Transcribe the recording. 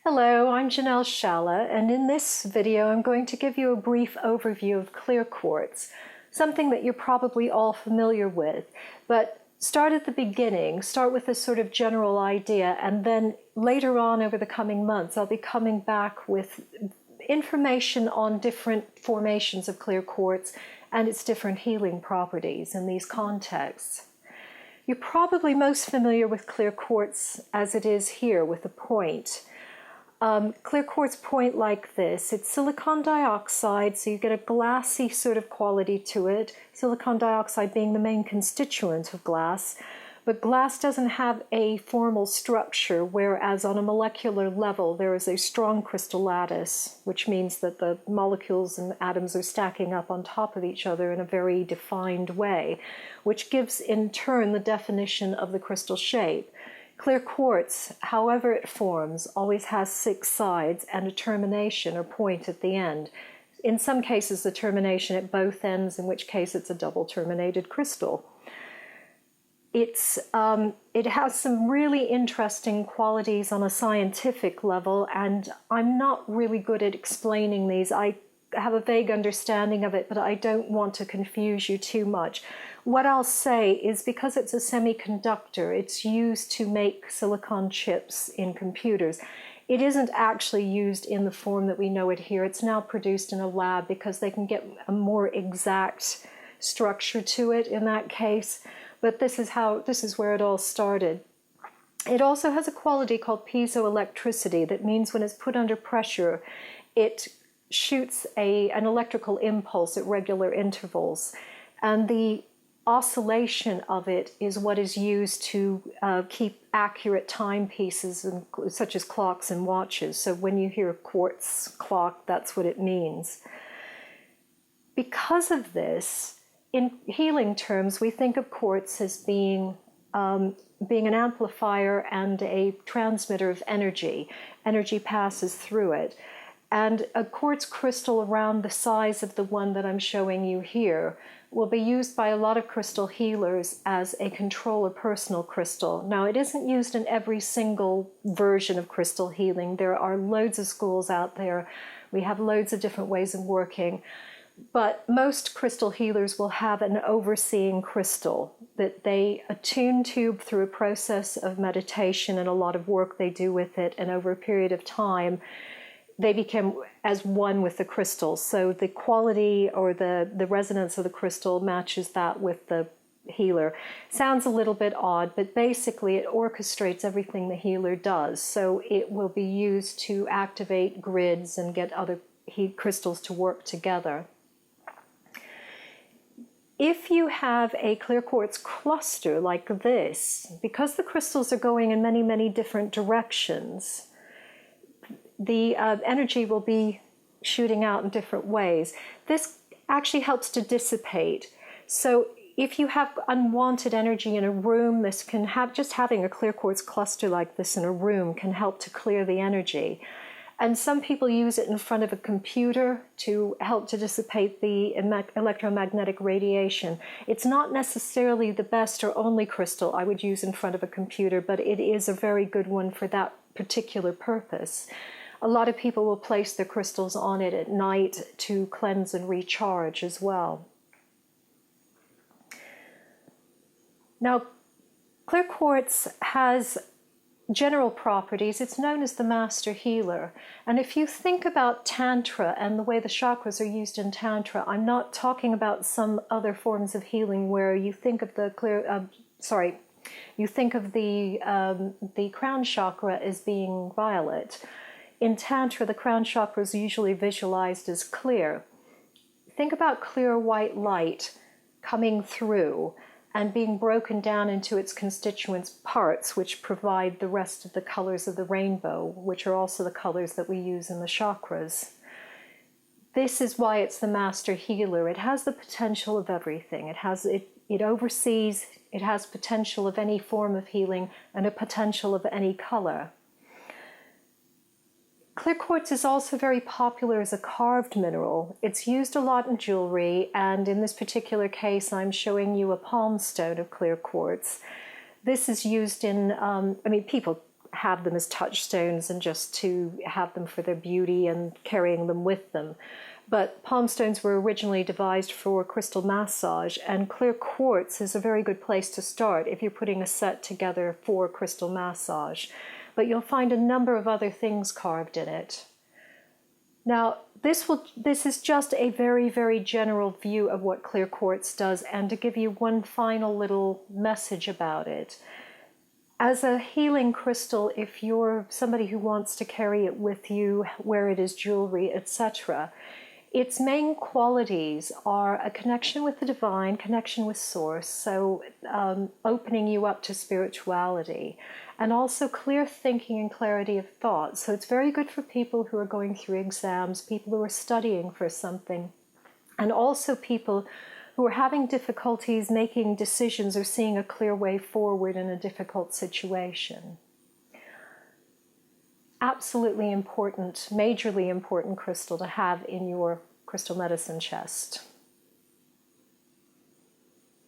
Hello, I'm Janelle Shalla, and in this video I'm going to give you a brief overview of clear quartz, something that you're probably all familiar with. But start at the beginning, start with a sort of general idea, and then later on over the coming months I'll be coming back with information on different formations of clear quartz and its different healing properties in these contexts. You're probably most familiar with clear quartz as it is here with a point. Clear quartz point like this. It's silicon dioxide, so you get a glassy sort of quality to it, silicon dioxide being the main constituent of glass. But glass doesn't have a formal structure, whereas on a molecular level there is a strong crystal lattice, which means that the molecules and atoms are stacking up on top of each other in a very defined way, which gives in turn the definition of the crystal shape. Clear quartz, however it forms, always has 6 sides and a termination or point at the end. In some cases, the termination at both ends, in which case it's a double terminated crystal. It has some really interesting qualities on a scientific level, and I'm not really good at explaining these. I have a vague understanding of it, but I don't want to confuse you too much. What I'll say is because it's a semiconductor, it's used to make silicon chips in computers. It isn't actually used in the form that we know it here. It's now produced in a lab because they can get a more exact structure to it in that case. But this is where it all started. It also has a quality called piezoelectricity that means when it's put under pressure, it shoots an electrical impulse at regular intervals. And the oscillation of it is what is used to keep accurate timepieces, such as clocks and watches. So when you hear a quartz clock, that's what it means. Because of this, in healing terms, we think of quartz as being an amplifier and a transmitter of energy. Energy passes through it. And a quartz crystal around the size of the one that I'm showing you here will be used by a lot of crystal healers as a control or personal crystal. Now, it isn't used in every single version of crystal healing. There are loads of schools out there. We have loads of different ways of working. But most crystal healers will have an overseeing crystal that they attune to through a process of meditation and a lot of work they do with it. And over a period of time, they become as one with the crystal. So the quality or the resonance of the crystal matches that with the healer. Sounds a little bit odd, but basically it orchestrates everything the healer does. So it will be used to activate grids and get other crystals to work together. If you have a clear quartz cluster like this, because the crystals are going in many, many different directions, the energy will be shooting out in different ways. This actually helps to dissipate. So if you have unwanted energy in a room, this can have, just having a clear quartz cluster like this in a room can help to clear the energy. And some people use it in front of a computer to help to dissipate the electromagnetic radiation. It's not necessarily the best or only crystal I would use in front of a computer, but it is a very good one for that particular purpose. A lot of people will place their crystals on it at night to cleanse and recharge as well. Now, clear quartz has general properties. It's known as the master healer. And if you think about Tantra and the way the chakras are used in Tantra, I'm not talking about some other forms of healing where you think of the the crown chakra as being violet. In Tantra, the crown chakra is usually visualized as clear. Think about clear white light coming through and being broken down into its constituent parts, which provide the rest of the colors of the rainbow, which are also the colors that we use in the chakras. This is why it's the master healer. It has the potential of everything. It oversees, it has potential of any form of healing and a potential of any color. Clear quartz is also very popular as a carved mineral. It's used a lot in jewelry, and in this particular case, I'm showing you a palm stone of clear quartz. This is used in, people have them as touchstones and just to have them for their beauty and carrying them with them. But palm stones were originally devised for crystal massage, and clear quartz is a very good place to start if you're putting a set together for crystal massage. But you'll find a number of other things carved in it. Now, this is just a very, very general view of what clear quartz does, and to give you one final little message about it. As a healing crystal, if you're somebody who wants to carry it with you, wear it as jewelry, etc., its main qualities are a connection with the divine, connection with source, so opening you up to spirituality, and also clear thinking and clarity of thought. So it's very good for people who are going through exams, people who are studying for something, and also people who are having difficulties making decisions or seeing a clear way forward in a difficult situation. Absolutely important, majorly important crystal to have in your crystal medicine chest.